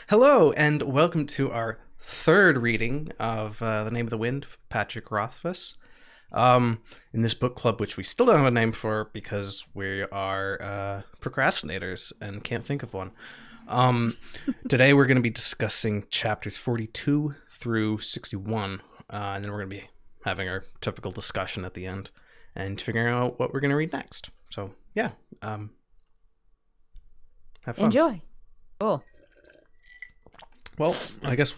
Hello, and welcome to our third reading of The Name of the Wind, Patrick Rothfuss. In this book club, which we still don't have a name for because we are procrastinators and can't think of one. Today we're going to be discussing chapters 42 through 61, and then we're going to be having our typical discussion at the end and figuring out what we're going to read next. So, yeah, have fun. Enjoy. Cool. Well, I guess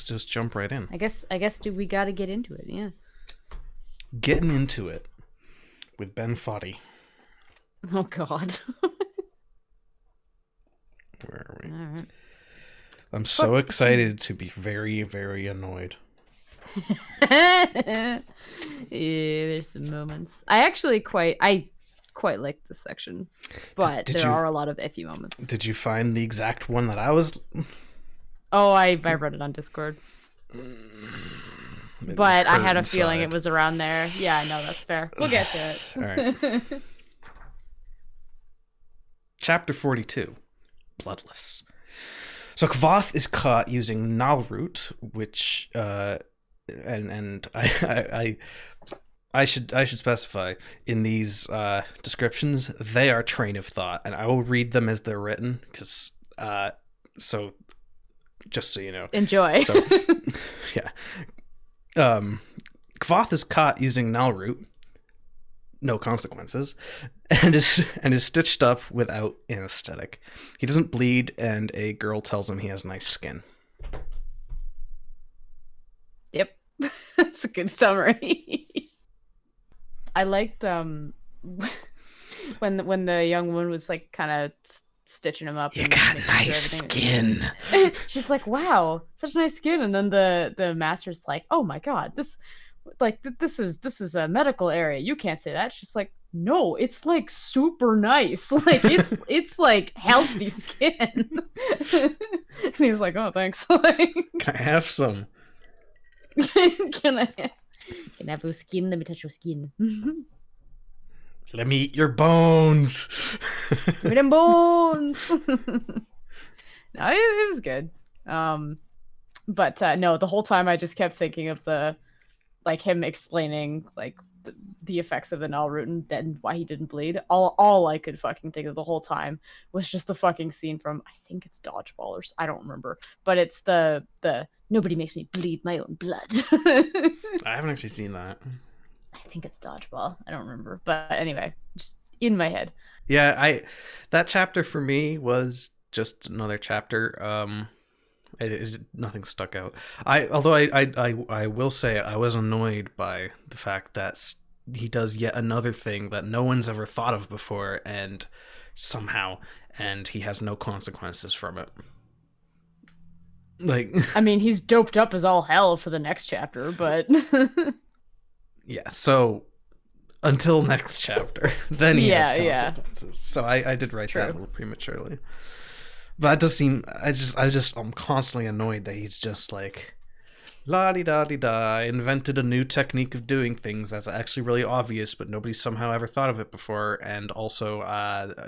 just jump right in. I guess we got to get into it. Yeah. Getting into it with Ben Foddy. Oh God. Where are we? All right. I'm so excited to be very, very annoyed. Yeah, there's some moments. I quite like this section, but there are a lot of iffy moments. Did you find the exact one that I was? Oh, I read it on Discord. But I had a feeling it was around there. Yeah, I know, that's fair. We'll get to it. All right. Chapter 42, Bloodless. So Kvoth is caught using Nalroot, which and I should specify in these descriptions they are train of thought, and I will read them as they're written because so just so you know. Enjoy. So, yeah. Kvoth is caught using Nalroot, no consequences, and is stitched up without anesthetic. He doesn't bleed, and a girl tells him he has nice skin. Yep. That's a good summary. I liked when the young woman was like kind of stitching him up. You got nice skin. She's like, "Wow, such nice skin." And then the master's like, "Oh my God, this is a medical area. You can't say that." She's like, "No, it's like super nice. Like it's like healthy skin." And he's like, "Oh, thanks." Like, can I have some? Can I have your skin? Let me touch your skin. Let me eat your bones. Give me them bones. No, it was good. But no, the whole time I just kept thinking of him explaining the effects of the Nalroot and then why he didn't bleed. All I could fucking think of the whole time was just the fucking scene from, I think it's Dodgeball or I don't remember, but it's the nobody makes me bleed my own blood. I haven't actually seen that. I think it's Dodgeball. I don't remember, but anyway, just in my head. Yeah, that chapter for me was just another chapter. Nothing stuck out. Although I will say I was annoyed by the fact that he does yet another thing that no one's ever thought of before, and he has no consequences from it. Like, I mean, he's doped up as all hell for the next chapter, but yeah. So until next chapter, then he has consequences. Yeah. So I did write that a little prematurely. But that does seem, I'm constantly annoyed that he's just like, la-di-da-di-da, I invented a new technique of doing things that's actually really obvious, but nobody somehow ever thought of it before, and also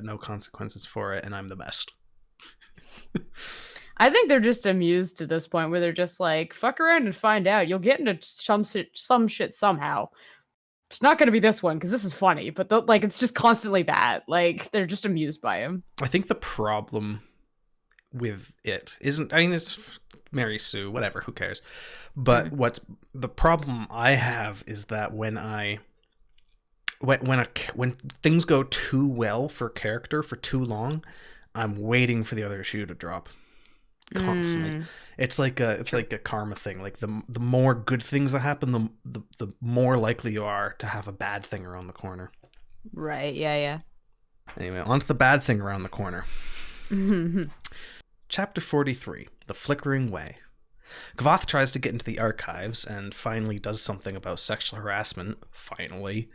no consequences for it, and I'm the best. I think they're just amused to this point where they're just like, fuck around and find out. You'll get into some shit somehow. It's not going to be this one because this is funny, but it's just constantly that. Like, they're just amused by him. I think the problem with it isn't, I mean, it's Mary Sue, whatever, who cares, but what's the problem I have is that when things go too well for character for too long, I'm waiting for the other shoe to drop constantly. It's like a karma thing. Like the more good things that happen, the more likely you are to have a bad thing around the corner. Right. Yeah. Anyway, on to the bad thing around the corner. Chapter 43, The Flickering Way. Kvoth tries to get into the archives and finally does something about sexual harassment. Finally.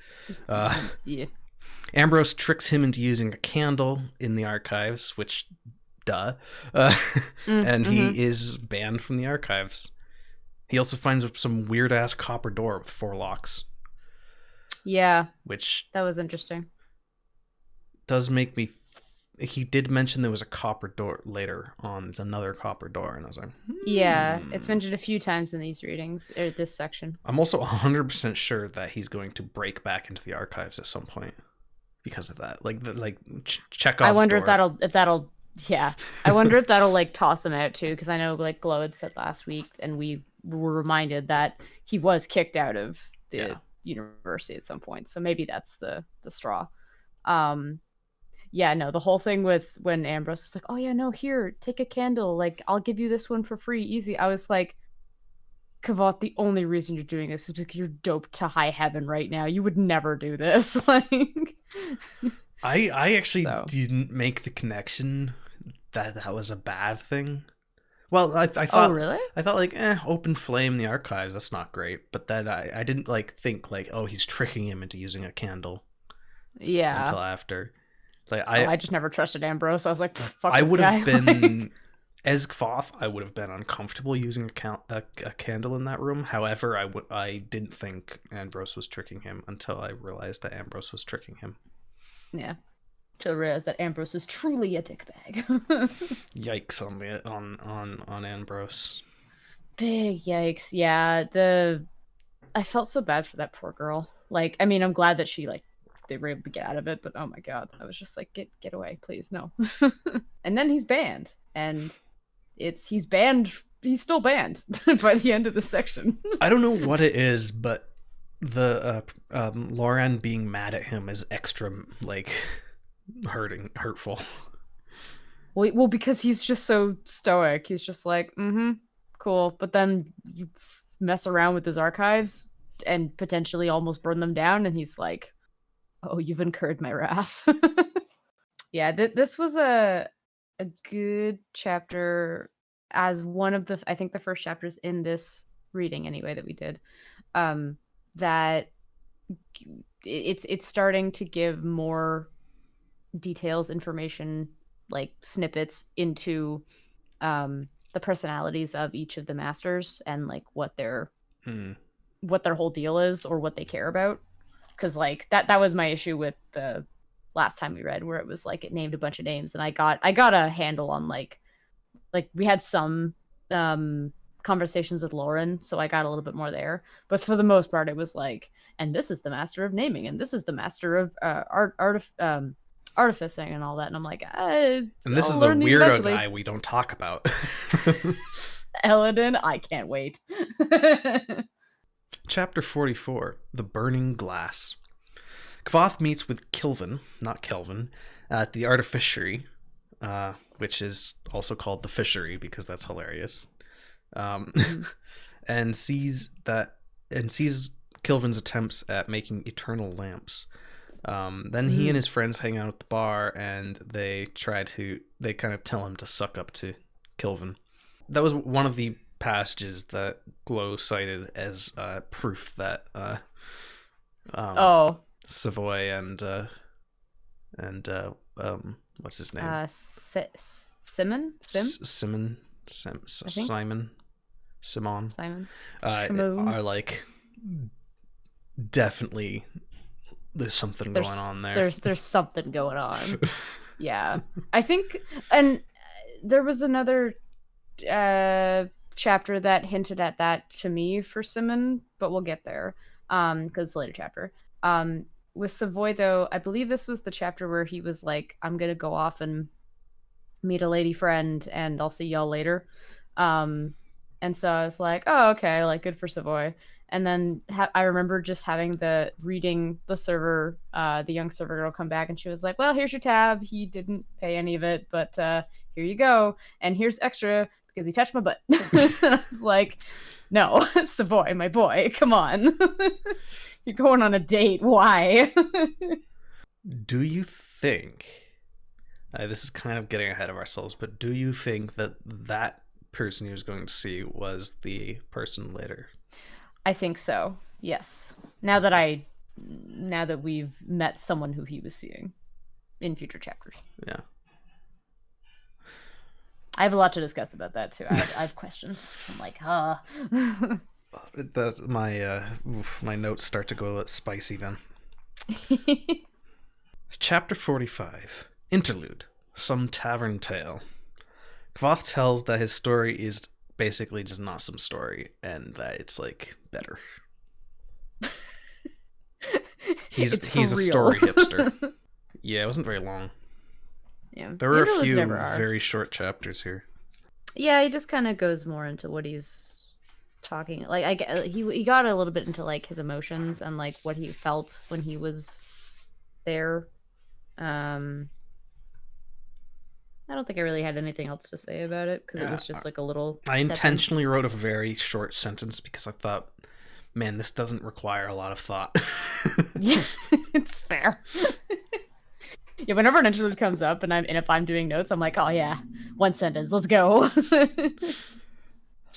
Yeah. Ambrose tricks him into using a candle in the archives, which, duh. And he is banned from the archives. He also finds some weird-ass copper door with 4 locks. Yeah. Which... that was interesting. Does make me he did mention there was a copper door later on. There's another copper door, and I was like, Yeah, it's mentioned a few times in these readings, or this section. I'm also 100% sure that he's going to break back into the archives at some point because of that. Chekhov's I wonder door. if that'll yeah. I wonder if that'll like toss him out too, because I know like Glow had said last week, and we were reminded that he was kicked out of the university at some point. So maybe that's the straw. Yeah, no, the whole thing with when Ambrose was like, "Oh yeah, no, here, take a candle. Like, I'll give you this one for free, easy." I was like, Kavot, the only reason you're doing this is because you're doped to high heaven right now. You would never do this. Like, I actually didn't make the connection that was a bad thing. Well, I thought. Oh, really? I thought like, open flame the archives. That's not great. But then I didn't like think like, oh, he's tricking him into using a candle. Yeah. Until after. Like I just never trusted Ambrose. I was like, fuck I this would have guy. been as Kvoth, I would have been uncomfortable using a candle in that room. However, I didn't think Ambrose was tricking him until I realized that Ambrose was tricking him. Yeah. Till I realized that Ambrose is truly a dickbag. Yikes on Ambrose. Big yikes. Yeah, I felt so bad for that poor girl. Like, I mean, I'm glad that she like they were able to get out of it, but oh my god, I was just like, get away, please, no. And then he's banned, and he's still banned by the end of the section. I don't know what it is, but the Lauren being mad at him is extra like hurtful. Well, because he's just so stoic. He's just like, cool, but then you mess around with his archives and potentially almost burn them down, and he's like, oh, you've incurred my wrath. Yeah, this was a good chapter, as one of the, I think the first chapters in this reading anyway that we did, that it's starting to give more details, information, like snippets into the personalities of each of the masters and like what their whole deal is or what they care about. Because like that was my issue with the last time we read, where it was like it named a bunch of names, and I got a handle on like we had some conversations with Lauren, so I got a little bit more there. But for the most part, it was like, and this is the master of naming, and this is the master of artificing and all that. And I'm like, and this is the weirdo guy we don't talk about. Eladin, I can't wait. Chapter 44, The Burning Glass. Kvoth meets with Kilvin, not Kelvin, at the artificery, which is also called the fishery because that's hilarious, and sees Kilvin's attempts at making eternal lamps. Then he and his friends hang out at the bar, and they kind of tell him to suck up to Kilvin. That was one of the passages that Glow cited as proof that Savoy and what's his name? Simon are like definitely there's something going on there. There's something going on. Yeah, I think, and there was another chapter that hinted at that to me for Simon, but we'll get there because it's a later chapter. With Savoy, though, I believe this was the chapter where he was like, I'm gonna go off and meet a lady friend and I'll see y'all later. And so I was like, oh, okay, like good for Savoy. And then I remember just reading the server, the young server girl come back, and she was like, well, here's your tab. He didn't pay any of it, but here you go. And here's extra because he touched my butt. I was like, no, Savoy, my boy, come on. You're going on a date. Why? Do you think, this is kind of getting ahead of ourselves, but do you think that person he was going to see was the person later? I think so. Yes. Now that we've met someone who he was seeing in future chapters. Yeah. I have a lot to discuss about that too. I have questions. I'm like, my notes start to go a bit spicy then. Chapter 45, Interlude, some tavern tale. Kvoth tells that his story is basically just not some story, and that it's like better. He's a story hipster. Yeah, it wasn't very long. Yeah, there were a few very short chapters here. Yeah, he just kind of goes more into what he's talking. Like he got a little bit into like his emotions and like what he felt when he was there. I don't think I really had anything else to say about it because it was just like a little. I intentionally wrote a very short sentence because I thought, man, this doesn't require a lot of thought. Yeah, it's fair. Yeah, whenever an interlude comes up and if I'm doing notes, I'm like, oh yeah, one sentence, let's go.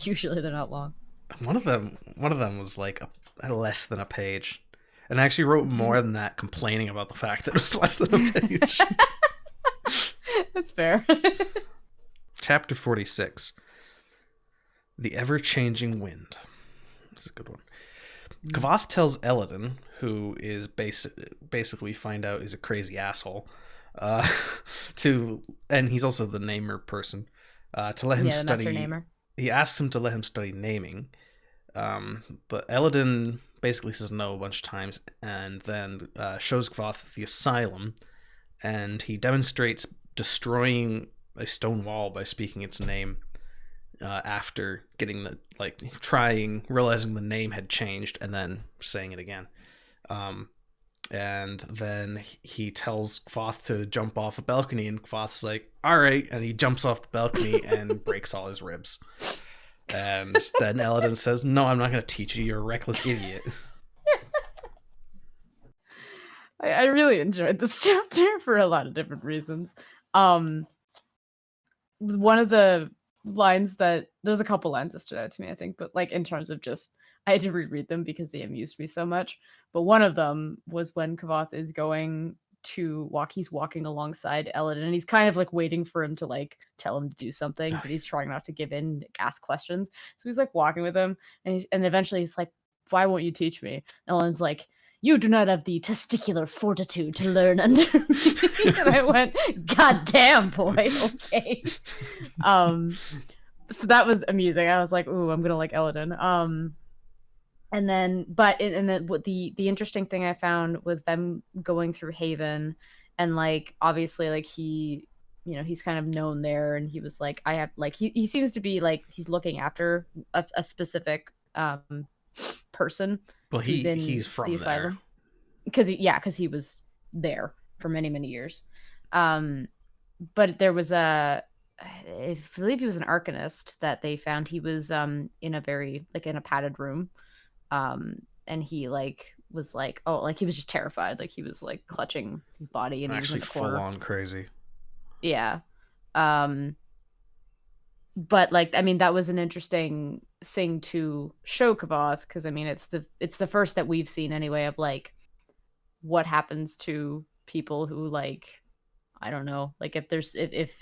Usually they're not long. One of them was like less than a page, and I actually wrote more than that, complaining about the fact that it was less than a page. That's fair. Chapter 46. The Ever-Changing Wind. This is a good one. Kvoth tells Eladin, who is basically find out is a crazy asshole, and he's also the namer person, to let him study. The master namer. He asks him to let him study naming, but Eladin basically says no a bunch of times, and then shows Kvoth the asylum, and he demonstrates destroying a stone wall by speaking its name after getting realizing the name had changed and then saying it again. And then he tells Kvoth to jump off a balcony, and Kvoth's like, all right, and he jumps off the balcony and breaks all his ribs. And then Eladin says, no, I'm not going to teach you, you're a reckless idiot. I really enjoyed this chapter for a lot of different reasons. One of the lines there's a couple lines that stood out to me, I think, but like in terms of just, I had to reread them because they amused me so much. But one of them was when Kvoth is going to he's walking alongside Eladin, and he's kind of like waiting for him to like tell him to do something, but he's trying not to give in, ask questions. So he's like walking with him, and eventually he's like, why won't you teach me? Eladin's like, you do not have the testicular fortitude to learn under me. And I went, God damn, boy, okay. So that was amusing. I was like, ooh, I'm gonna like Eladin. And then what the interesting thing I found was them going through Haven, and like obviously like he, he's kind of known there, and he was like, I have like he seems to be like he's looking after a specific person. Well, he's from the asylum because he was there for many years. But there was I believe he was an arcanist that they found. He was in a padded room, and he like was like, oh, like he was just terrified, like he was like clutching his body, and actually he was in the corner. Full on crazy. Yeah. But like, I mean, that was an interesting thing to show Kvoth, because I mean it's the first that we've seen anyway of like what happens to people who like, I don't know, like if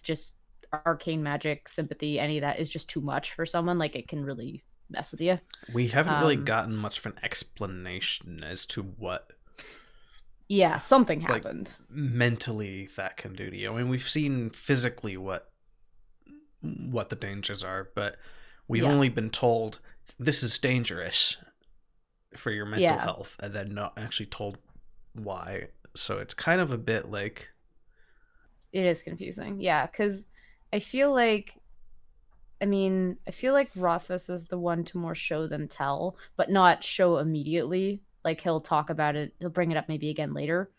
just arcane magic, sympathy, any of that is just too much for someone, like it can really mess with you. We haven't really gotten much of an explanation as to what something happened mentally that can do to you. I mean, we've seen physically what the dangers are, but we've only been told this is dangerous for your mental health, and then not actually told why. So it's kind of a bit like, it is confusing, because I feel like Rothfuss is the one to more show than tell, but not show immediately. Like he'll talk about it, he'll bring it up maybe again later,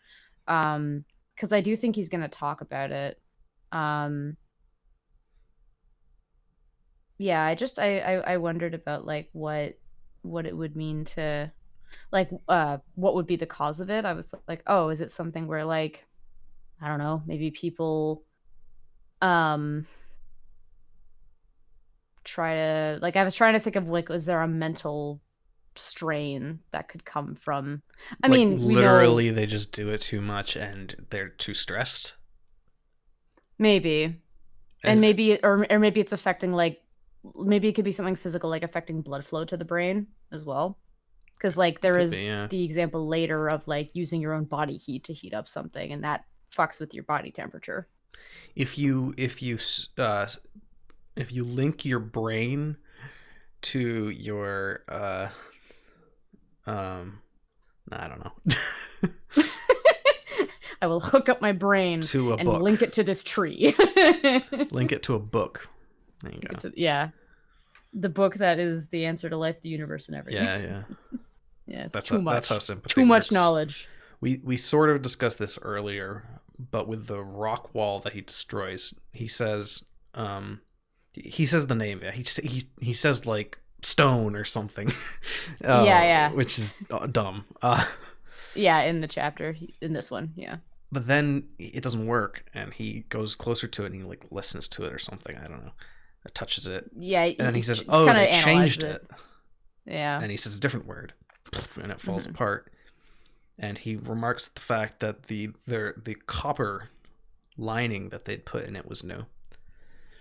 because I do think he's going to talk about it. I wondered about like what it would mean to like what would be the cause of it. I was like, oh, is it something where like, I don't know, maybe people try to, like, I was trying to think of like, was there a mental strain that could come from, I mean, literally they just do it too much and they're too stressed, maybe maybe it's affecting, like, maybe it could be something physical, like affecting blood flow to the brain as well, because like there is the example later of like using your own body heat to heat up something, and that fucks with your body temperature. if you link your brain to your I don't know. I will hook up my brain To a and book. link it to this tree. Link it to a book. There you go. Yeah. The book that is the answer to life, the universe, and everything. Yeah. Yeah, it's That's too much. That's how sympathy Too much works. knowledge. We sort of discussed this earlier, but with the rock wall that he destroys, he says the name. Yeah, he says like stone or something. Yeah. Which is dumb. Yeah, in the chapter, in this one, yeah. But then it doesn't work, and he goes closer to it, and he like listens to it or something. I don't know. It touches it. Yeah, And then he says, "Oh, they changed it." Yeah. And he says a different word, and it falls apart. And he remarks the fact that the copper lining that they'd put in it was new.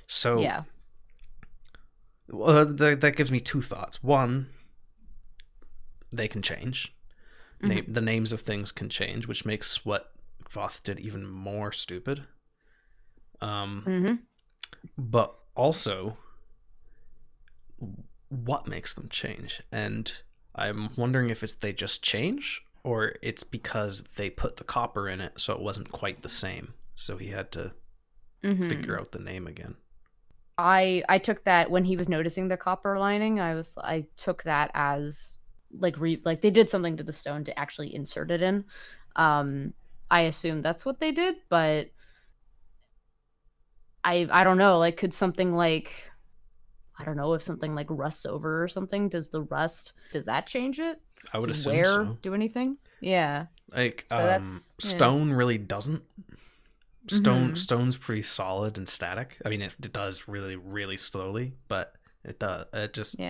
So yeah, that gives me two thoughts. One, they can change. The names of things can change, which makes what Voth did even more stupid. But also, what makes them change? And I'm wondering if they just change, or it's because they put the copper in it, so it wasn't quite the same. So he had to figure out the name again. I took that when he was noticing the copper lining. I took that as like they did something to the stone to actually insert it in. I assume that's what they did, but I don't know. Like, could something like, I don't know, if something like rusts over or something, does that change it? I would Does assume wear so. do anything? Yeah. Like, So that's stone really doesn't. Stone's pretty solid and static. I mean, it does really, really slowly, but it does. It just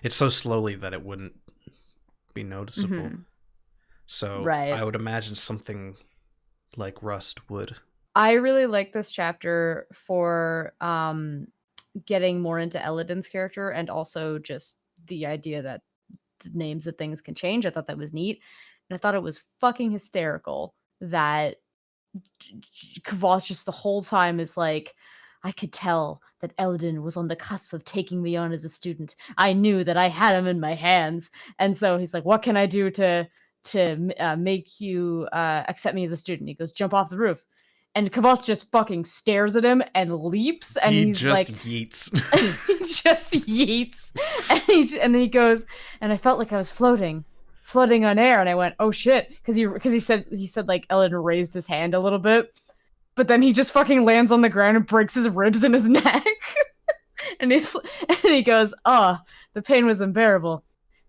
it's so slowly that it wouldn't be noticeable. So right. I would imagine something like rust would. I really like this chapter for getting more into Elodin's character, and also just the idea that the names of things can change. I thought that was neat, and I thought it was fucking hysterical that Kvoth just the whole time is like, I could tell that Elodin was on the cusp of taking me on as a student. I knew that I had him in my hands, and so he's like, "What can I do to make you accept me as a student?" He goes, "Jump off the roof." And Kavoth just fucking stares at him and leaps, and he's just like, yeets. he just yeets, and then he goes, and I felt like I was floating on air, and I went, "Oh shit," because he said like Elodin raised his hand a little bit, but then he just fucking lands on the ground and breaks his ribs in his neck, and he goes, "Oh, the pain was unbearable."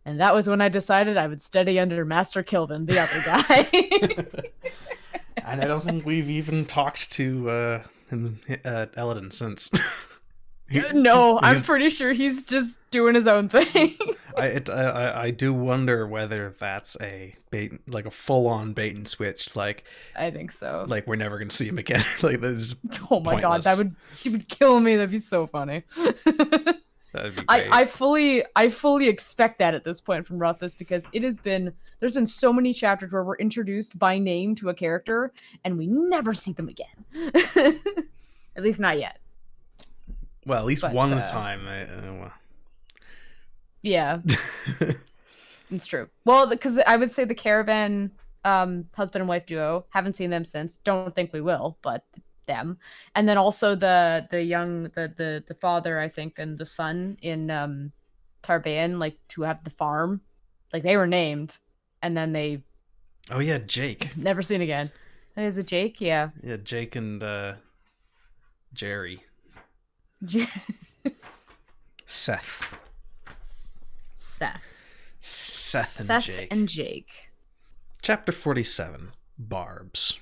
And that was when I decided I would study under Master Kilvin, the other guy. And I don't think we've even talked to Elodin since. No, I'm pretty sure he's just doing his own thing. I do wonder whether that's a bait, like a full-on bait and switch. Like, I think so. Like, we're never gonna see him again. Like, that's oh my pointless. God, he would kill me. That'd be so funny. That'd be great. I fully expect that at this point from Rothfuss, because there's been so many chapters where we're introduced by name to a character and we never see them again. At least not yet. Well, at least one at a time. Yeah, it's true. Well, because I would say the Caravan husband and wife duo, haven't seen them since. Don't think we will, but them. And then also the father, I think, and the son in Tarbean, like, to have the farm, like, they were named, and then they oh yeah, Jake, never seen again. Is it Jake? Yeah Jake and Jerry. Seth and Jake. Chapter 47, Barbs.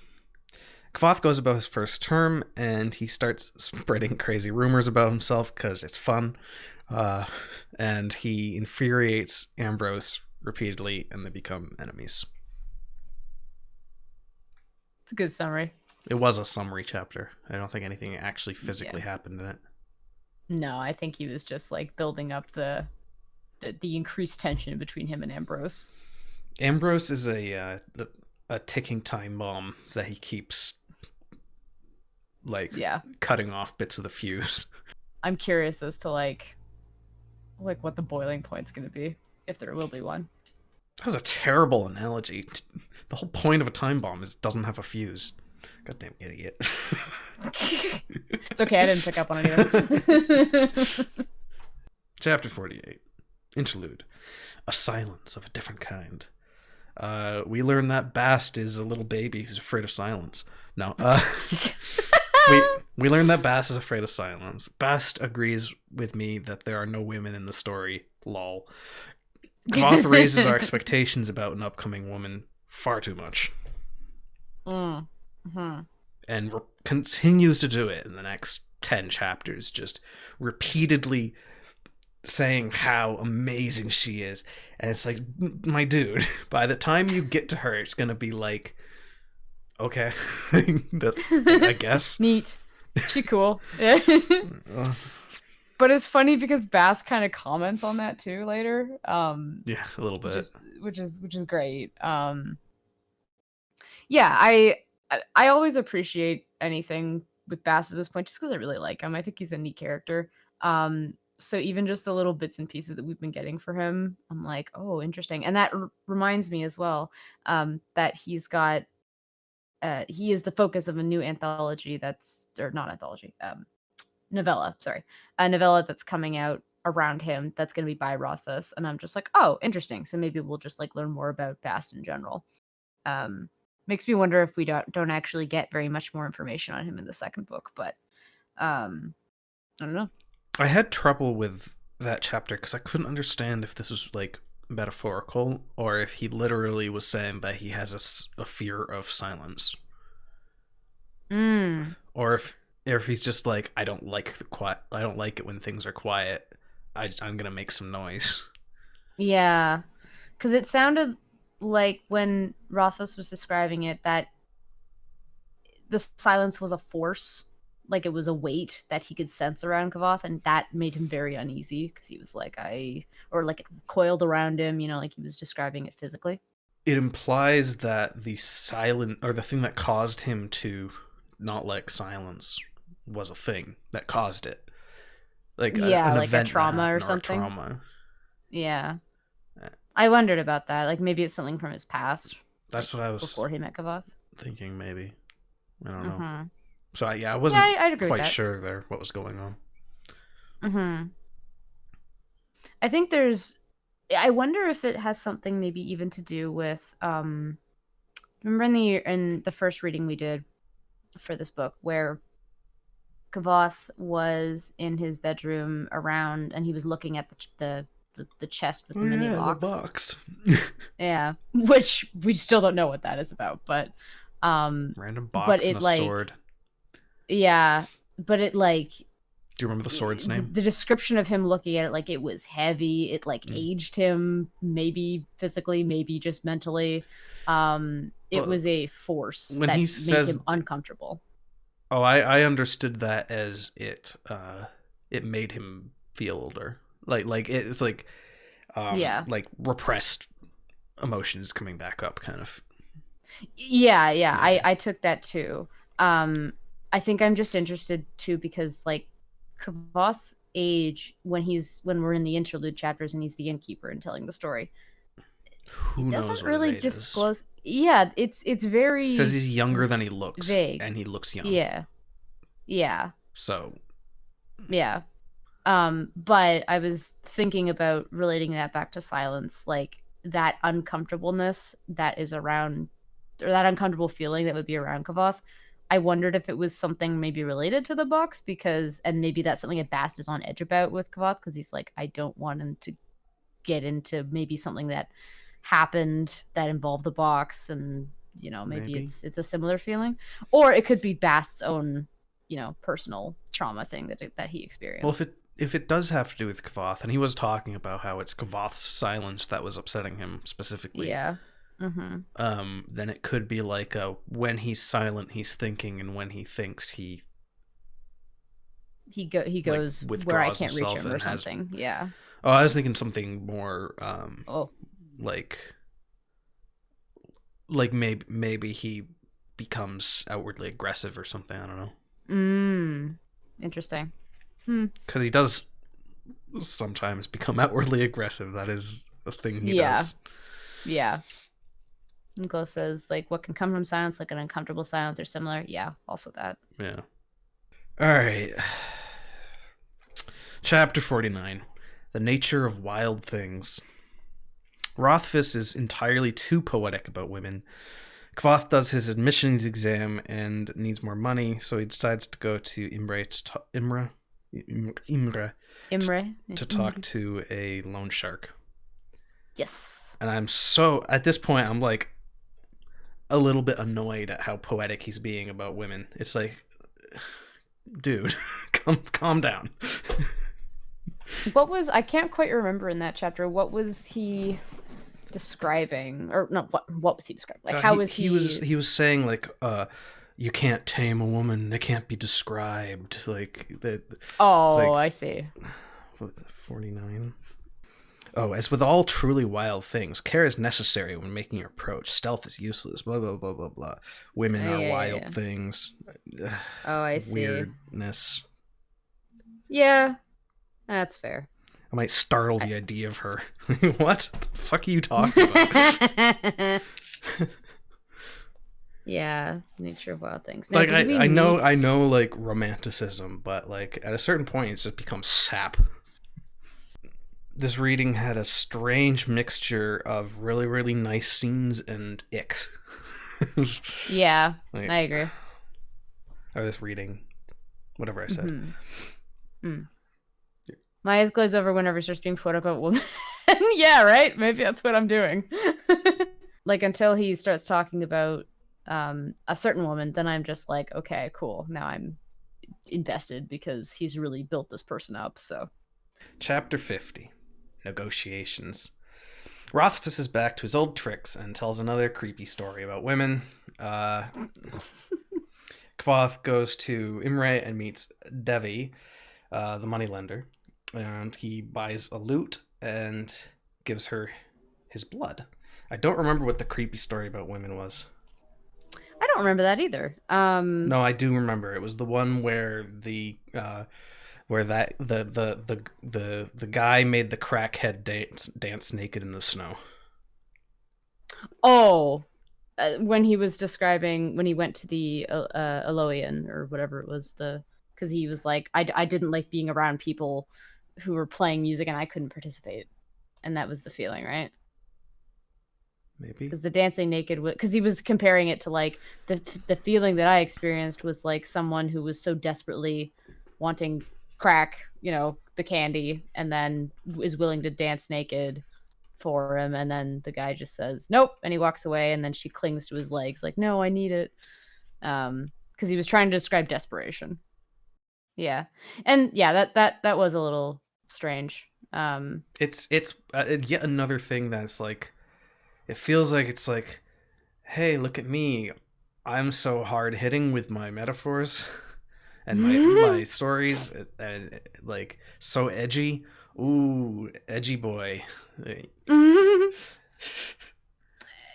Kvoth goes about his first term, and he starts spreading crazy rumors about himself because it's fun. And he infuriates Ambrose repeatedly, and they become enemies. It's a good summary. It was a summary chapter. I don't think anything actually physically happened in it. No, I think he was just like building up the increased tension between him and Ambrose. Ambrose is a ticking time bomb that he keeps like Yeah. cutting off bits of the fuse. I'm curious as to like what the boiling point's going to be, if there will be one. That was a terrible analogy. The whole point of a time bomb is it doesn't have a fuse. Goddamn idiot. It's okay, I didn't pick up on it either. Chapter 48. Interlude. A silence of a different kind. We learn that Bast is a little baby who's afraid of silence. No. We learn that Bast is afraid of silence. Bast agrees with me that there are no women in the story. Lol. Kvoth raises our expectations about an upcoming woman far too much. Mm-hmm. And continues to do it in the next 10 chapters, just repeatedly saying how amazing she is. And it's like, my dude, by the time you get to her, it's gonna be like, okay, I guess. Neat. She cool. Yeah. But it's funny because Bass kind of comments on that too later. Yeah, a little bit. Which is great. Yeah, I always appreciate anything with Bass at this point, just because I really like him. I think he's a neat character. So even just the little bits and pieces that we've been getting for him, I'm like, oh, interesting. And that reminds me as well, that he's got, he is the focus of a new anthology novella, sorry. A novella that's coming out around him that's going to be by Rothfuss. And I'm just like, oh, interesting. So maybe we'll just like learn more about Bast in general. Makes me wonder if we don't actually get very much more information on him in the second book, but I don't know. I had trouble with that chapter because I couldn't understand if this was like metaphorical or if he literally was saying that he has a fear of silence. Or if he's just like, I don't like the quiet. I don't like it when things are quiet. I'm gonna make some noise. Yeah, because it sounded like when Rothfuss was describing it that the silence was a force, like it was a weight that he could sense around Kvoth, and that made him very uneasy because he was like, or like it coiled around him, like he was describing it physically. It implies that the silent, or the thing that caused him to not like silence, was a thing that caused it. Like an like event a trauma or something. Trauma. Yeah. I wondered about that. Like maybe it's something from his past. That's what I was before he met Kvoth. Thinking maybe. I don't know. Mm-hmm. So I wasn't I'd agree quite with that. sure there what was going on. Mm-hmm. I think I wonder if it has something maybe even to do with remember in the first reading we did for this book where Kvoth was in his bedroom around and he was looking at the chest with the mini locks. The box. Yeah, which we still don't know what that is about, but random box and a sword. Yeah, but it like. Do you remember the sword's name? The description of him looking at it, like it was heavy. It like aged him, maybe physically, maybe just mentally. It was a force when that he made him uncomfortable. Oh, I understood that as it made him feel older. Like it's like like repressed emotions coming back up, kind of. Yeah. I took that too. I think I'm just interested too because like Kvoth's age when we're in the interlude chapters and he's the innkeeper and telling the story. Who knows doesn't what really his age disclose. Is. Yeah, it's very. It says he's younger than he looks, vague. and he looks young. Yeah. So. Yeah. But I was thinking about relating that back to silence, like that uncomfortableness that is around, or that uncomfortable feeling that would be around Kvoth. I wondered if it was something maybe related to the box and maybe that's something that Bast is on edge about with Kvoth because he's like, I don't want him to get into maybe something that happened that involved the box, and maybe it's a similar feeling, or it could be Bast's own personal trauma thing that he experienced. Well, if it does have to do with Kvoth, and he was talking about how it's Kvoth's silence that was upsetting him specifically. Yeah. Mm-hmm. Then it could be like when he's silent, he's thinking, and when he thinks, he goes like, where I can't reach him or something. Yeah. Oh, I was thinking something more. Like maybe he becomes outwardly aggressive or something. I don't know. Interesting. Because he does sometimes become outwardly aggressive. That is a thing he Yeah. does. Yeah. And Glow says, like, what can come from silence, like an uncomfortable silence or similar. Yeah, also that. Yeah. All right. Chapter 49. The Nature of Wild Things. Rothfuss is entirely too poetic about women. Kvoth does his admissions exam and needs more money, so he decides to go to Imre to talk to a loan shark. Yes. And I'm so, at this point, I'm like a little bit annoyed at how poetic he's being about women. It's like, dude, calm down. I can't quite remember in that chapter, what was he describing? Or no, what was he describing? Like, how was he? He was saying, like, you can't tame a woman. They can't be described. Like, that. Oh, like, I see. 49. Oh, as with all truly wild things, care is necessary when making your approach. Stealth is useless. Blah, blah, blah, blah, blah. Women are wild things. Oh, I see. Weirdness. Yeah, that's fair. I might startle the idea of her. What the fuck are you talking about? Yeah, nature of wild things. Now, like, I know, like, romanticism, but, like, at a certain point, it's just become sap. This reading had a strange mixture of really, really nice scenes and icks. Yeah, like, I agree. Or this reading, whatever I said. Mm-hmm. My eyes glaze over whenever he starts being quote unquote woman. Yeah, right? Maybe that's what I'm doing. Like, until he starts talking about a certain woman, then I'm just like, okay, cool. Now I'm invested because he's really built this person up, so. Chapter 50. Negotiations. Rothfuss is back to his old tricks and tells another creepy story about women. Kvoth goes to Imre and meets Devi, the moneylender, and he buys a lute and gives her his blood. I don't remember what the creepy story about women was. I don't remember that either. No, I do remember. It was the one where the guy made the crackhead dance naked in the snow. Oh, when he was describing when he went to the Eloian or whatever it was, because he was like, I didn't like being around people who were playing music and I couldn't participate, and that was the feeling, right? Maybe because the dancing naked, because he was comparing it to like the feeling that I experienced was like someone who was so desperately wanting crack, the candy, and then is willing to dance naked for him, and then the guy just says nope, and he walks away, and then she clings to his legs like, no, I need it, because he was trying to describe desperation. Yeah, and yeah, that was a little strange. It's yet another thing that's like, it feels like it's like, hey, look at me, I'm so hard hitting with my metaphors and my stories, and like so edgy. Ooh, edgy boy.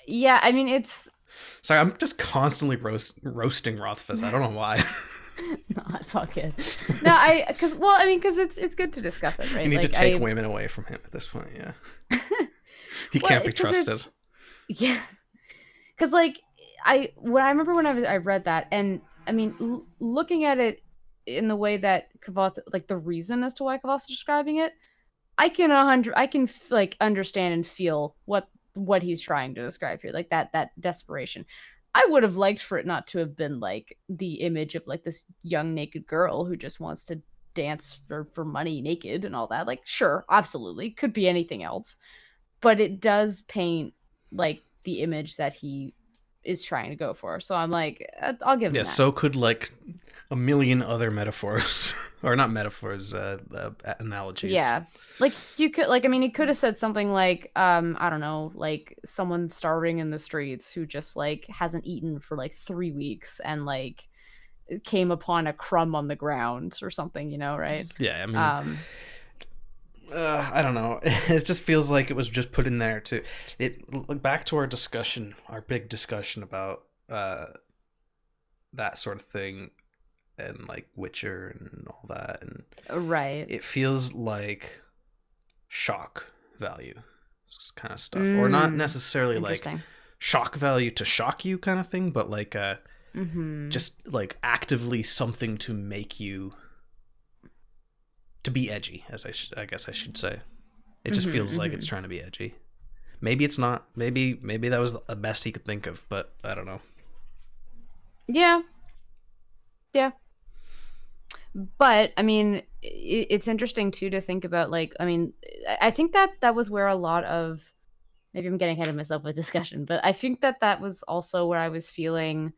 Yeah, I mean, it's... Sorry, I'm just constantly roasting Rothfuss. I don't know why. No, it's all good. No, because it's good to discuss it, right? You need to take women away from him at this point, yeah. He can't be trusted. Yeah. Because, like, I remember when I read that, and, I mean, looking at it in the way that Kvoth, like, the reason as to why Kvoth is describing it, I can understand and feel what he's trying to describe here, like that desperation. I would have liked for it not to have been like the image of like this young naked girl who just wants to dance for money naked and all that. Like, sure, absolutely, could be anything else, but it does paint like the image that he is trying to go for. So I'm like, I'll give him that. So could like a million other metaphors or not metaphors, analogies. Yeah, like you could, like, I mean, he could have said something like, I don't know, like someone starving in the streets who just like hasn't eaten for like 3 weeks and like came upon a crumb on the ground or something, right? Yeah, I mean, I don't know. It just feels like it was just put in there to back to our big discussion about that sort of thing. and like Witcher and all that, and Right. it feels like shock value kind of stuff, or not necessarily like Interesting. shock value to shock you kind of thing, but like Mm-hmm. just like actively something to make you to be edgy, as I guess I should say. It just feels like it's trying to be edgy. Maybe it's not. Maybe that was the best he could think of, but I don't know. Yeah. Yeah. But I mean, it's interesting too to think about. Like, I mean, I think that was where a lot of, maybe I'm getting ahead of myself with discussion, but I think that was also where I was feeling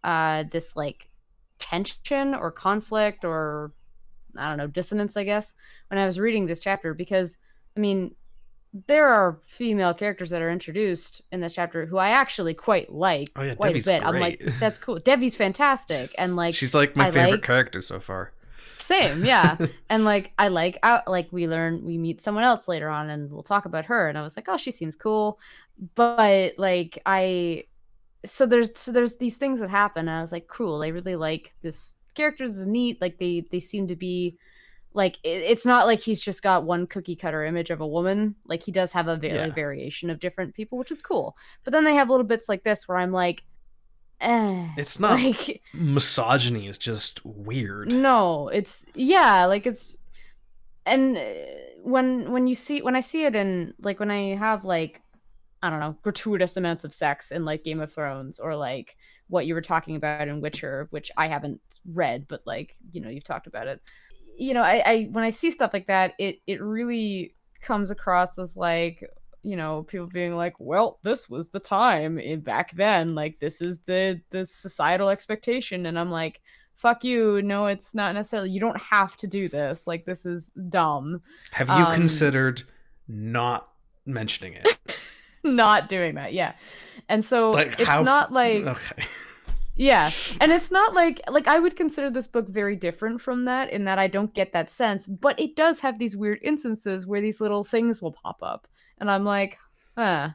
this like tension or conflict or, I don't know, dissonance, I guess, when I was reading this chapter, because I mean, there are female characters that are introduced in this chapter who I actually quite like. Oh yeah, quite Devi's a bit. great. I'm like, that's cool. Devi's fantastic, and like she's like my I favorite like, character so far. same, yeah. And like I like we meet someone else later on, and we'll talk about her. And I was like, oh, she seems cool, but like so there's these things that happen, and I was like, cool. I really like this character. This is neat. Like they seem to be. Like it's not like he's just got one cookie cutter image of a woman. Like he does have a variation of different people, which is cool. But then they have little bits like this where I'm like, it's not like misogyny is just weird. No, it's like it's, and when I see it in like when I have like, I don't know, gratuitous amounts of sex in like Game of Thrones, or like what you were talking about in Witcher, which I haven't read, but like, you know, you've talked about it. You know, I when I see stuff like that, it really comes across as like, you know, people being like, well, this was the time back then, like this is the societal expectation, and I'm like, fuck you, no, it's not necessarily, you don't have to do this, like this is dumb. Have you considered not mentioning it? Not doing that, yeah. And so like, it's not like okay. Yeah, and it's not like I would consider this book very different from that, in that I don't get that sense, but it does have these weird instances where these little things will pop up, and I'm like, I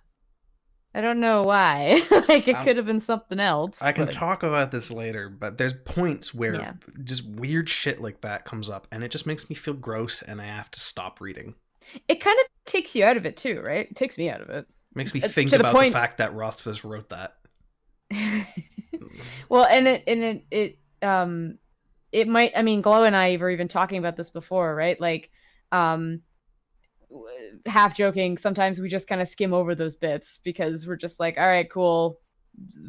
don't know why. Like it could have been something else. I can talk about this later, but there's points where just weird shit like that comes up, and it just makes me feel gross, and I have to stop reading. It kind of takes you out of it too, right? It takes me out of it. Makes me think about the fact that Rothfuss wrote that. Well, and it might, I mean, Glow and I were even talking about this before, right? Like half joking, sometimes we just kind of skim over those bits because we're just like, all right, cool,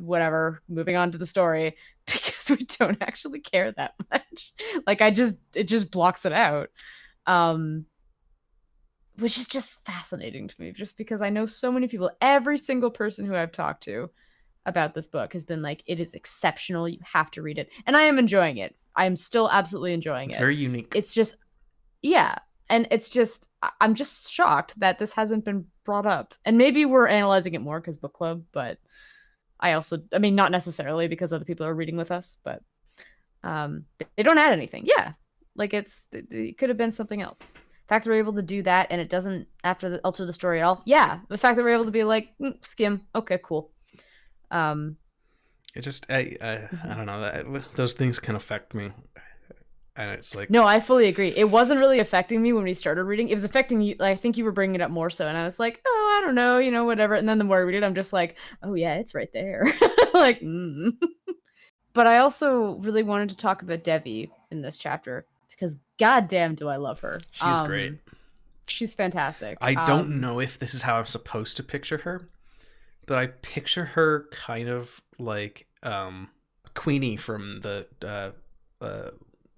whatever, moving on to the story, because we don't actually care that much. Like it just blocks it out, which is just fascinating to me, just because I know so many people, every single person who I've talked to about this book has been like, it is exceptional, you have to read it, and I am enjoying it. I am still absolutely enjoying it. It's very unique. It's just, yeah, and it's just, I'm just shocked that this hasn't been brought up, and maybe we're analyzing it more because book club, but I mean, not necessarily because other people are reading with us, but they don't add anything. Yeah, like it could have been something else. The fact that we're able to do that and it doesn't alter the story at all. Yeah, the fact that we're able to be like, skim, okay, cool. It just I don't know, those things can affect me, and it's like, no, I fully agree. It wasn't really affecting me when we started reading. It was affecting you. I think you were bringing it up more so, and I was like, oh, I don't know, you know, whatever. And then the more I read it, I'm just like, oh yeah, it's right there. Like, But I also really wanted to talk about Devi in this chapter because goddamn, do I love her. She's great. She's fantastic. I don't know if this is how I'm supposed to picture her, but I picture her kind of like Queenie from the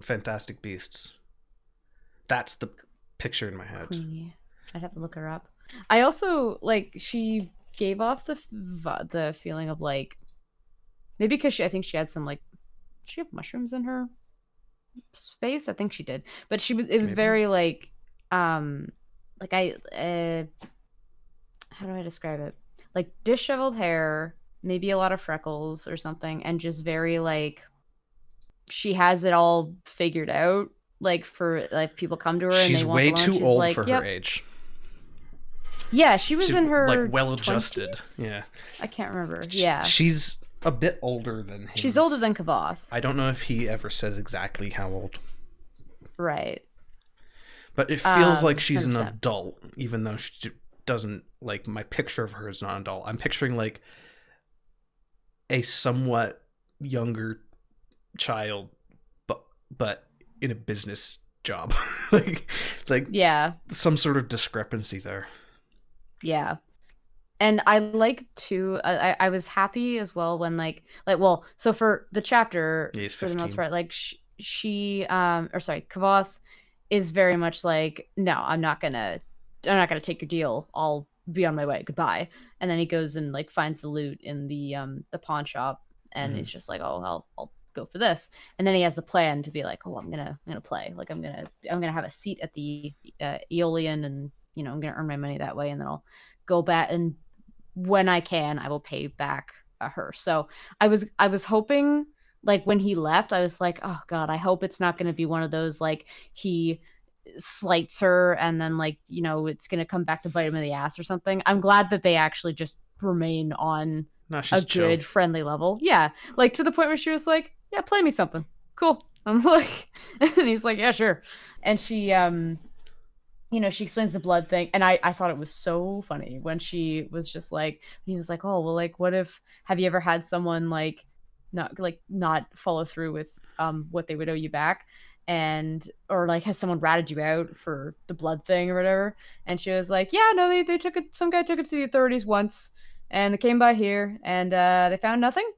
Fantastic Beasts. That's the picture in my head. Queenie. I'd have to look her up. I also like, she gave off the feeling of like, maybe because I think she had some like, did she have mushrooms in her face? I think she did, but it was maybe. Very like how do I describe it? Like disheveled hair, maybe a lot of freckles or something, and just very like, she has it all figured out. Like for like people come to her, she's and they way want too she's old like, for her age. Yeah, she's in her like well adjusted. 20s? Yeah, I can't remember. Yeah, she's a bit older than him. She's older than Kavoth. I don't know if he ever says exactly how old. Right. But it feels like she's 100%. an adult, even though she doesn't, like, my picture of her is not an adult. I'm picturing, like, a somewhat younger child, but in a business job. like Yeah. some sort of discrepancy there. Yeah. And I like to I was happy as well when well, so for the chapter, Yeah, he's for the most 15. part, like she Kavoth is very much like, no, I'm not gonna take your deal. I'll be on my way. Goodbye. And then he goes and like finds the loot in the pawn shop, and Mhm. he's just like, oh, I'll go for this. And then he has the plan to be like, oh, I'm gonna play. Like I'm gonna have a seat at the Aeolian, and I'm gonna earn my money that way, and then I'll go back, and when I can, I will pay back her. So I was hoping, like when he left, I was like, oh god, I hope it's not going to be one of those like he slights her and then like it's going to come back to bite him in the ass or something. I'm glad that they actually just remain on No, a she's chill. good friendly level. Yeah, like to the point where she was like, yeah, play me something cool. I'm like, and he's like, yeah, sure. And she she explains the blood thing, and I thought it was so funny when she was just like, he was like, oh well, like what if, have you ever had someone like not follow through with what they would owe you back, and or like has someone ratted you out for the blood thing or whatever? And she was like, yeah, no, they took it, some guy took it to the authorities once, and they came by here, and they found nothing.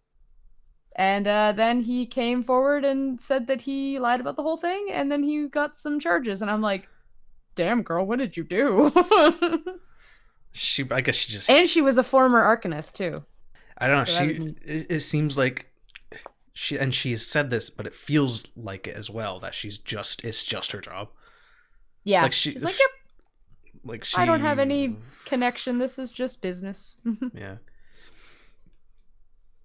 And then he came forward and said that he lied about the whole thing, and then he got some charges, and I'm like, damn girl, what did you do? I guess she just, And she was a former Arcanist too. I don't know, So that was neat. it seems like she's said this, but it feels like it as well, that it's just her job. Yeah, Like she's like, yep, like she, I don't have any connection, this is just business. Yeah.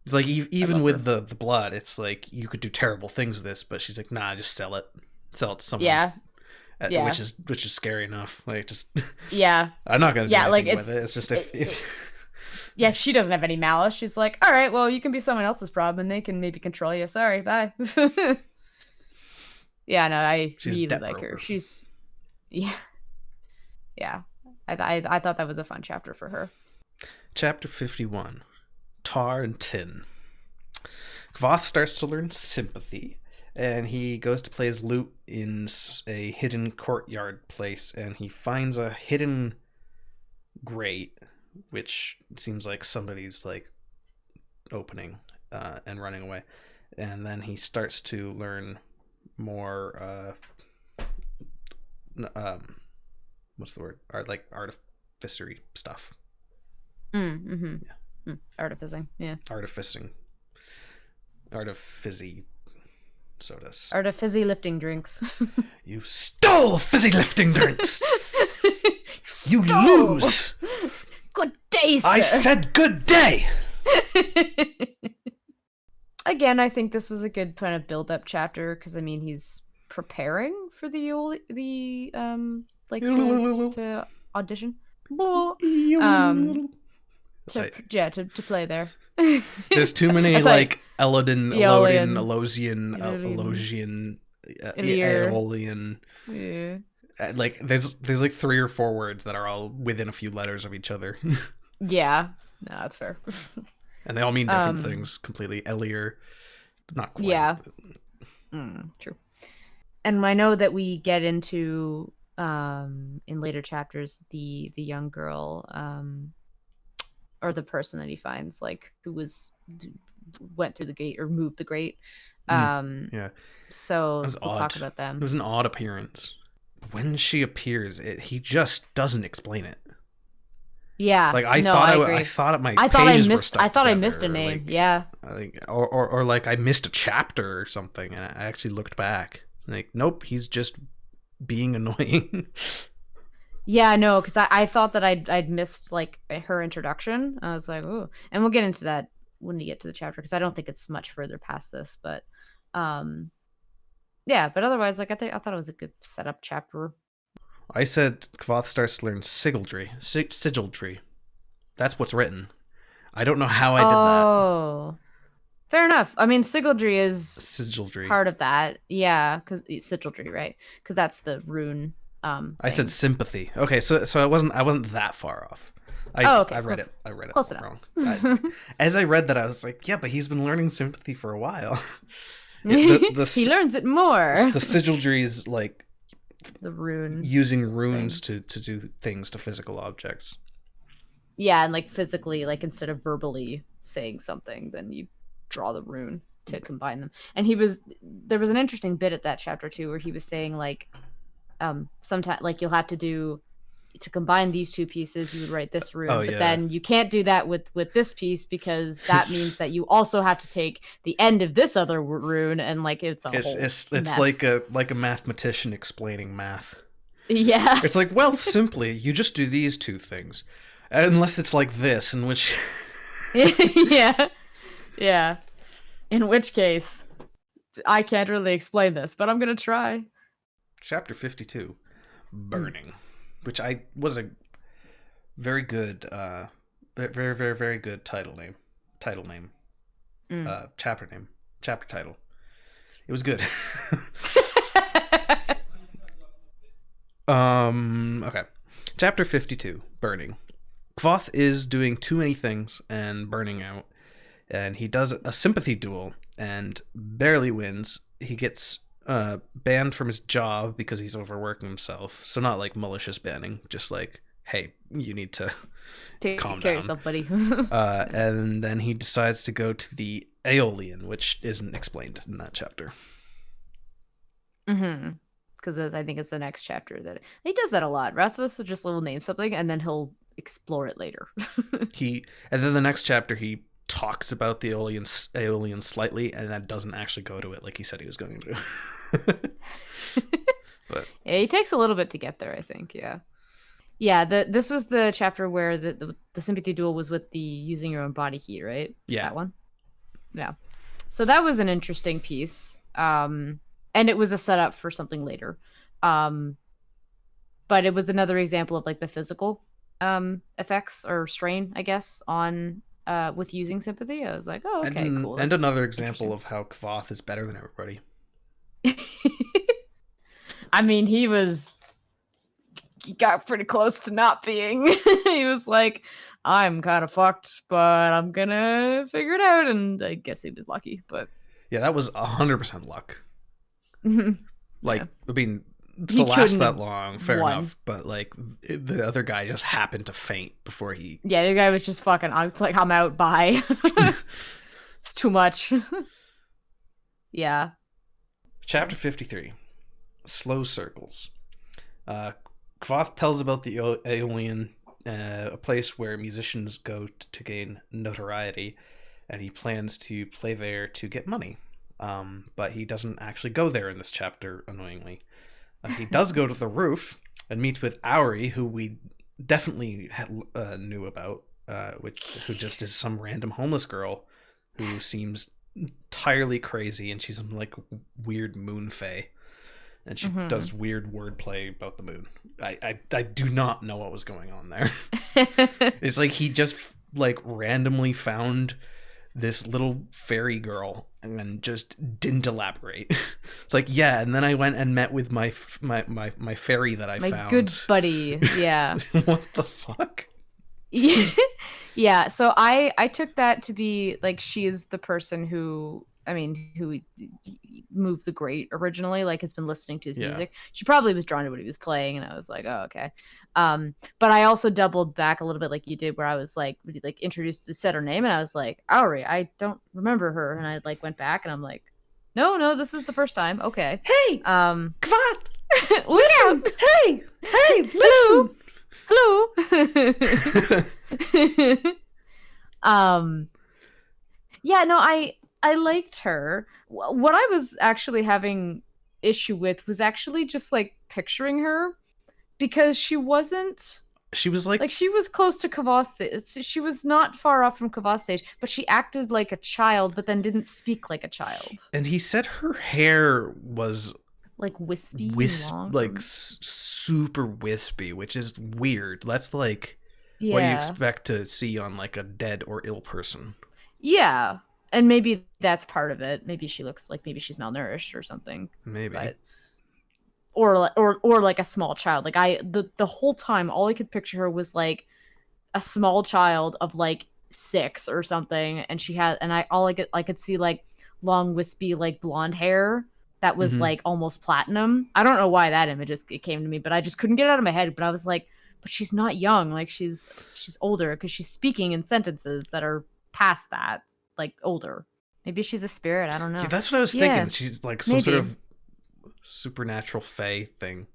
It's like even with the blood, it's like you could do terrible things with this, but she's like, nah, just sell it to someone. Yeah. Yeah. Which is scary enough. Like, just Yeah. I'm not gonna do Yeah, anything like, with it. It's just if yeah, she doesn't have any malice. She's like, all right, well, you can be someone else's problem, and they can maybe control you. Sorry, bye. Yeah, no, I She's a really debt like her. broker. She's, yeah, yeah. I thought that was a fun chapter for her. Chapter 51, Tar and Tin. Kvoth starts to learn sympathy, and he goes to play his lute in a hidden courtyard place, and he finds a hidden grate, which seems like somebody's like opening and running away. And then he starts to learn more what's the word? Artificery stuff. Mm-hmm. Yeah. Artificing, yeah. Artificing. Artifizy sodas. Artifizy lifting drinks. You stole fizzy lifting drinks! You Stole! lose! Good day, sir. I said good day! Again, I think this was a good kind of build-up chapter, because I mean he's preparing for the to audition. To play there. There's too many It's like Elodin, Aeolian. Elosian, Eolian. Aeolian. Yeah. Like there's like 3 or 4 words that are all within a few letters of each other. Yeah. No, that's fair. And they all mean different things completely. Elier, not quite. Yeah. True. And I know that we get into in later chapters the young girl or the person that he finds, like who went through the gate or moved the grate. Yeah. So That was we'll odd. talk about them. It was an odd appearance. When she appears, he just doesn't explain it. Yeah. Like I no, thought I agree. I thought my I thought I pages were missed. stuck I thought I together, missed a name. like, Yeah. like or like I missed a chapter or something, and I actually looked back. Like, nope, he's just being annoying. Yeah, no, because I thought that I'd missed like her introduction. I was like, oh, and we'll get into that when we get to the chapter, because I don't think it's much further past this. But, yeah. But otherwise, like I thought it was a good setup chapter. I said Kvoth starts to learn sigildry. That's what's written. I don't know how I did that. Oh, Fair enough. I mean, Sigildry is Sigildry. part of that. Yeah, because Sigildry, right? Because that's the rune. I said thing. sympathy. Okay, so I wasn't that far off. Okay, I read close- it. I read it close enough. wrong. As I read that, I was like, yeah, but he's been learning sympathy for a while. He learns it more. The Sigildry is like The rune. using runes to do things to physical objects. Yeah, and like physically, like instead of verbally saying something, then you draw the rune to combine them. And there was an interesting bit at that chapter too, where he was saying like, sometimes like you'll have to combine these two pieces, you would write this rune, but then you can't do that with this piece because that means that you also have to take the end of this other rune, and like it's it's like a mathematician explaining math. Yeah, it's like, well, simply you just do these two things, unless it's like this, in which yeah, in which case I can't really explain this, but I'm gonna try. Chapter 52, Burning, which was a very good, very, very, very good chapter title. It was good. Okay. Chapter 52, Burning. Kvothe is doing too many things and burning out, and he does a sympathy duel and barely wins. He gets banned from his job because he's overworking himself. So not like malicious banning, just like, hey, you need to calm down. Yourself, buddy. And then he decides to go to the Aeolian, which isn't explained in that chapter. Because I think it's the next chapter that he does that a lot. Rothfuss will just name something and then he'll explore it later. And then the next chapter he talks about the Aeolian slightly, and then doesn't actually go to it like he said he was going to. But yeah, he takes a little bit to get there, I think. Yeah. This was the chapter where the sympathy duel was with the using your own body heat, right? Yeah, that one. Yeah. So that was an interesting piece, and it was a setup for something later. But it was another example of like the physical effects or strain, I guess, on with using sympathy. I was like, oh, okay, cool. And another example of how Kvothe is better than everybody. I mean, he got pretty close to not being. He was like, I'm kind of fucked, but I'm gonna figure it out. And I guess he was lucky, but yeah, that was 100% luck. Like, yeah. I mean, to last that long, fair enough, but like the other guy just happened to faint before he. Yeah, the guy was just fucking. It's like, I'm out. Bye. It's too much. Yeah. Chapter 53, Slow Circles. Kvothe tells about the Aeolian, a place where musicians go to gain notoriety, and he plans to play there to get money. But he doesn't actually go there in this chapter, annoyingly. He does go to the roof and meet with Auri, who we definitely knew about, who just is some random homeless girl who seems entirely crazy, and she's some like weird moon fae, and she does weird wordplay about the moon. I do not know what was going on there. It's like he just like randomly found this little fairy girl and just didn't elaborate. It's like, yeah, and then I went and met with my fairy that I found. My good buddy. Yeah. What the fuck? Yeah, so I took that to be like she is the person who moved the grate originally, like has been listening to his music. She probably was drawn to what he was playing, and I was like, oh, okay. But I also doubled back a little bit like you did, where I was like, said her name, and I was like, Auri, I don't remember her, and I like went back, and I'm like, no, this is the first time. Okay. Hey, Kvothe, listen. Hey, listen. Hello. Yeah, no, I liked her. What I was actually having issue with was actually just like picturing her, because she was like she was close to Kvothe. She was not far off from Kvothe's stage, but she acted like a child, but then didn't speak like a child. And he said her hair was like wispy, long. Like super wispy, which is weird. That's like what you expect to see on like a dead or ill person. Yeah. And maybe that's part of it. Maybe she looks like maybe she's malnourished or something. Maybe. But or like a small child. Like the whole time all I could picture her was like a small child of like 6 or something, and she had and I could see like long wispy like blonde hair that was Mhm. like almost platinum. I don't know why that image it came to me, but I just couldn't get it out of my head. But I was like, but she's not young. Like she's older because she's speaking in sentences that are past that, like older. Maybe she's a spirit. I don't know. Yeah, that's what I was Yeah, thinking. She's like some sort maybe. of supernatural fae thing.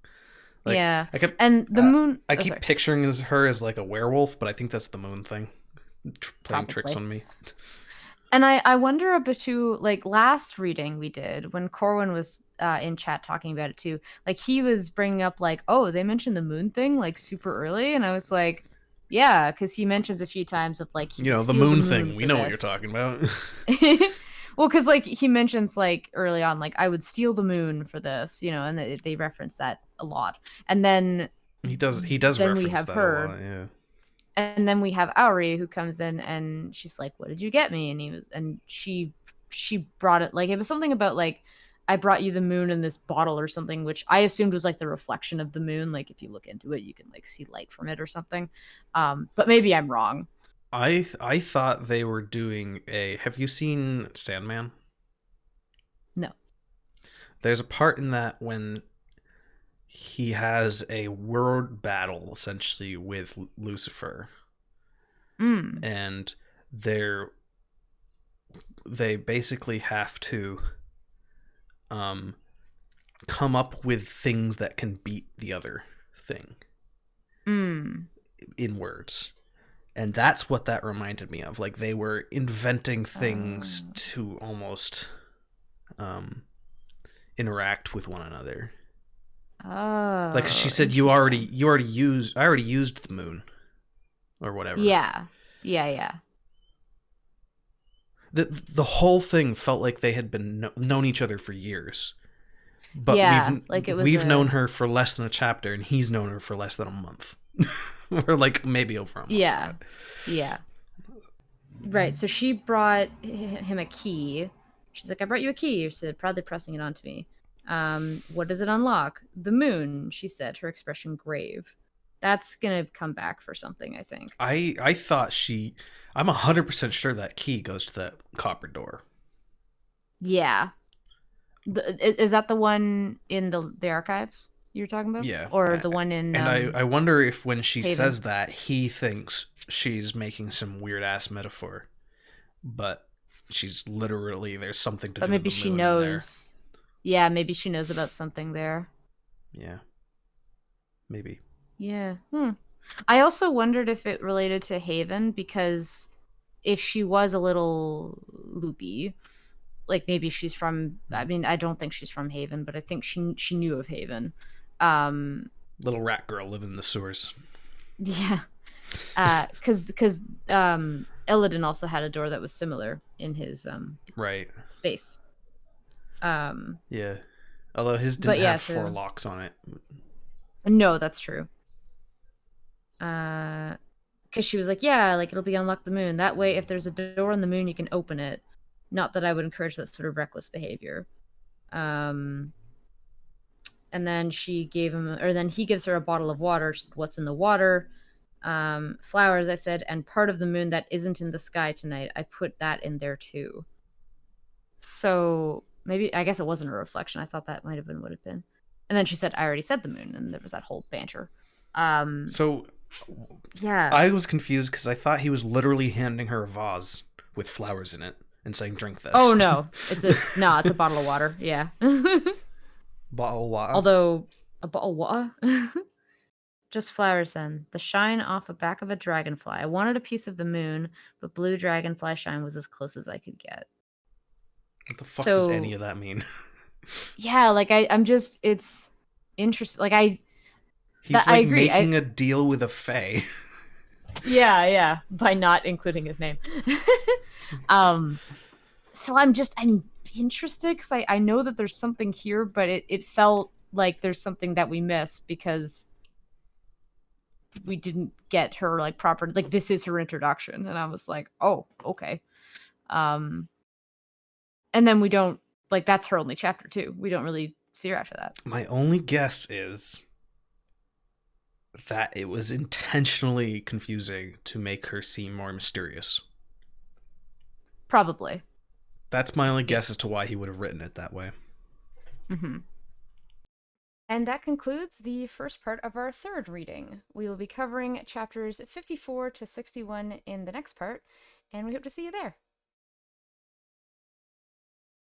Like, Yeah. I kept And the moon. I oh, keep sorry. picturing her as like a werewolf, but I think that's the moon thing playing tricks Probably. on me. And I wonder a bit too, like last reading we did when Corwin was in chat talking about it too, like he was bringing up like, oh, they mentioned the moon thing like super early, and I was like, yeah, because he mentions a few times of like he You would know, the steal moon the thing. moon We for know what you're this. talking about. Well, because like he mentions like early on, like I would steal the moon for this, you know, and they reference that a lot, and then He does then we reference have that her. a lot, yeah. And then we have Auri who comes in and she's like, "What did you get me?" And she brought it like it was something about like I brought you the moon in this bottle or something, which I assumed was like the reflection of the moon. Like if you look into it, you can like see light from it or something. But maybe I'm wrong. I thought they were doing a. Have you seen Sandman? No. There's a part in that when he has a word battle essentially with Lucifer, Mm. and they basically have to come up with things that can beat the other thing Mm. in words. And that's what that reminded me of. Like they were inventing things to almost interact with one another. Oh. Like she said, I already used the moon, or whatever. Yeah. Yeah. The whole thing felt like they had been known each other for years. But Yeah, like it was we've known her for less than a chapter, and he's known her for less than a month, or like maybe over a month. Yeah. Yeah. Right. So she brought him a key. She's like, I brought you a key. She said, proudly pressing it onto me. What does it unlock? The moon, she said, her expression grave. That's going to come back for something, I think. I thought I'm 100% sure that key goes to that copper door. Yeah. Is that the one in the archives you're talking about? Yeah. Or the one in... And I wonder if when she Haven. says that, he thinks she's making some weird-ass metaphor. But she's literally... There's something to do But maybe with the she moon knows... Yeah, maybe she knows about something there. Yeah. Maybe. Yeah. I also wondered if it related to Haven, because if she was a little loopy, like maybe she's from... I mean, I don't think she's from Haven, but I think she knew of Haven. Little rat girl living in the sewers. Yeah. Because Illidan also had a door that was similar in his right space. Yeah. Although his didn't have 4 locks on it. No, that's true. Because she was like, yeah, like it'll be unlock the moon. That way, if there's a door on the moon, you can open it. Not that I would encourage that sort of reckless behavior. And then she gave him, or then he gives her a bottle of water. She said, what's in the water? Flowers, I said, and part of the moon that isn't in the sky tonight. I put that in there too. So maybe, I guess it wasn't a reflection. I thought that might have been what it had been. And then she said, I already said the moon, and there was that whole banter. So yeah, I was confused because I thought he was literally handing her a vase with flowers in it and saying, drink this. Oh no, it's a bottle of water. Yeah. Bottle of water. Although a bottle of water. Just flowers then. The shine off the back of a dragonfly. I wanted a piece of the moon, but blue dragonfly shine was as close as I could get. What the fuck does any of that mean? Yeah, like I'm just, it's interesting. Like He's I agree. Making a deal with a fae. Yeah, by not including his name. So I'm interested because I know that there's something here, but it felt like there's something that we missed because we didn't get her like proper, like this is her introduction, and I was like, oh, okay. And then we don't, like, that's her only chapter too. We don't really see her after that. My only guess is that it was intentionally confusing to make her seem more mysterious. Probably. That's my only guess as to why he would have written it that way. Mm-hmm. And that concludes the first part of our third reading. We will be covering chapters 54 to 61 in the next part, and we hope to see you there.